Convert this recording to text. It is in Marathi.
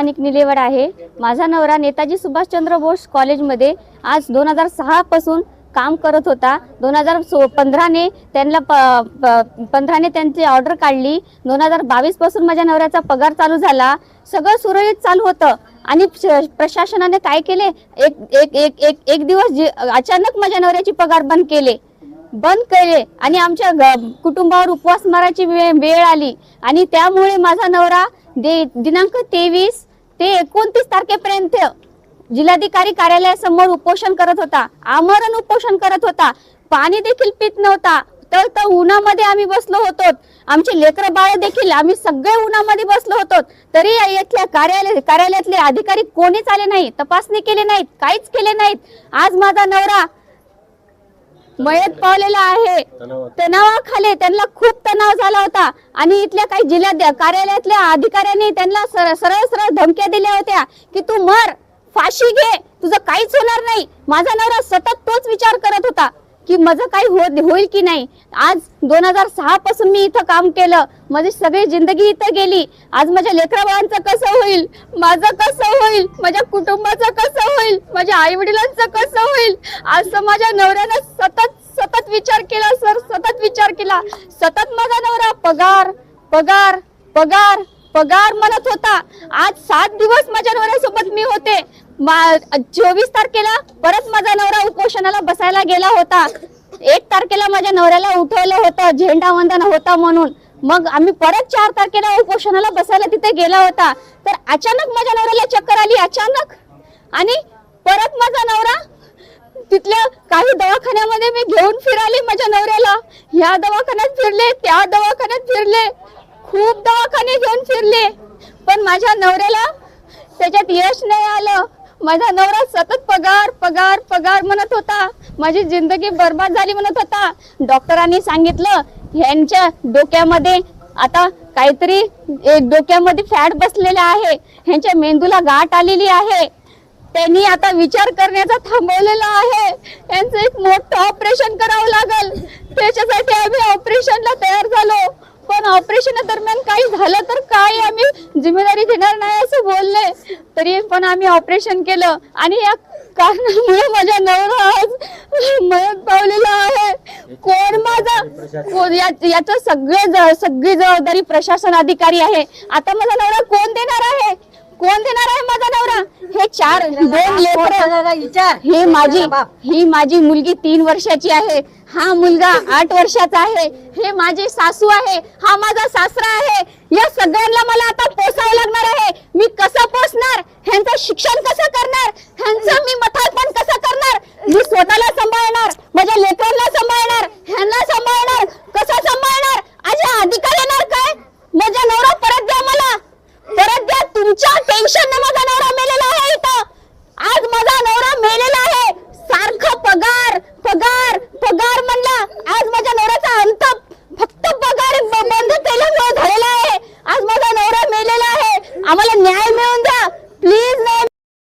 निलेवड आहे। माझा नवरा नेताजी सुभाषचंद्र बोस कॉलेजमध्ये आज 2006 पासून काम करत होता। 2015 ने त्यांना 15 ने त्यांची ऑर्डर काढली। 2022 पासून माझ्या नवऱ्याचा पगार चालू झाला। सगळं सुरळीत चालू होतं आणि प्रशासनाने काय केले, एक दिवस अचानक माझ्या नवऱ्याची पगार बंद केले आणि आमच्या कुटुंबावर उपवास मारायची वेळ आली आणि त्यामुळे माझा नवरा दिनांक 23 ते 29 तारखेपर्यंत जिल्हाधिकारी कार्यालयासमोर उपोषण करत होता, आमरण उपोषण करत होता। पाणी देखील पित नव्हता। तर उन्हामध्ये आम्ही बसलो होतो, आमचे लेकरं बाळ देखील आम्ही सगळे उन्हामध्ये बसलो होतो। तरी इथल्या कार्यालयातले अधिकारी कोणीच आले नाही, तपासणी केली नाहीत, काहीच केले नाहीत। आज माझा नवरा मयत पावलेला आहे। तणावाखाली त्यांना खूप तणाव झाला होता आणि इथल्या काही जिल्हा कार्यालयातल्या अधिकाऱ्यांनी त्यांना सरळ धमक्या दिल्या होत्या की तू मर, फाशी घे, तुझं काहीच होणार नाही। माझा नवरा सतत तोच विचार करत होता की माझं काही होईल की नाही। आज 2006 पासून मी इथं काम केलं, माझी सगळी जिंदगी इथं गेली। आज माझ्या लेकराबाळांचं कसं होईल, माझं कसं होईल, माझ्या कुटुंबाचं कसं होईल, माझ्या आई वडिलांचं कसं होईल, असं माझ्या नवऱ्यानं सतत विचार केला सर, सतत विचार केला। सतत माझा नवरा पगार पगार पगार पगार म्हणत होता। आज 7 दिवस माझ्या नवऱ्यासोबत मी होते। 24 तारखेला परत माझा नवरा उपोषणाला बसायला गेला होता। 1 तारखेला माझ्या नवऱ्याला उठवलं होतं, झेंडा वंदन होता म्हणून। मग आम्ही परत 4 तारखेला उपोषणाला बसायला तिथे गेला होता। तर अचानक माझ्या नवऱ्याला चक्कर आली, अचानक। आणि परत माझा नवरा तिथल्या काही दवाखान्यामध्ये मी घेऊन फिराली माझ्या नवऱ्याला। ह्या दवाखान्यात फिरले, त्या दवाखान्यात फिरले, खूप दवाखाने घेऊन फिरले, पण माझ्या नवऱ्याला त्याच्यात यश नाही आलं। माझा नवरा सतत पगार पगार पगार म्हणत होता, माझी जिंदगी बर्बाद झाली म्हणत होता। डॉक्टरांनी सांगितलं ह्यांच्या डोक्यामध्ये आता काहीतरी एक डोक्यामध्ये फॅट बसलेला आहे, ह्यांच्या मेंदूला गाठ आलेली आहे। त्यांनी आता विचार करण्याचा थांबवलेला आहे। यांचं एक मोठं ऑपरेशन करावं लागल। त्याच्यासाठी आम्ही ऑपरेशनला तयार झालो, पण ऑपरेशन दरम्यान काही झालं तर काय आम्ही जिम्मेदारी घेणार नाही असं बोलले। तरी पण आम्ही ऑपरेशन केलं आणि या कारणामुळे माझ्या नवरा आज मयत पावलेला आहे। कोण माझा याचं सगळी जबाबदारी प्रशासन अधिकारी आहे। आता माझा नवरा कोण देणार आहे, कोण देणार आहे माझा नवरा? हे 2 लेकरं, ही माझी मुलगी 3 वर्षाची आहे, हा मुलगा 8 वर्षाचा आहे, हे माझी सासू आहे, हा माझा सासरा आहे। या सगळ्यांना मला आता पोसावं लागणार आहे। मी कसं पोसणार? ह्यांचं शिक्षण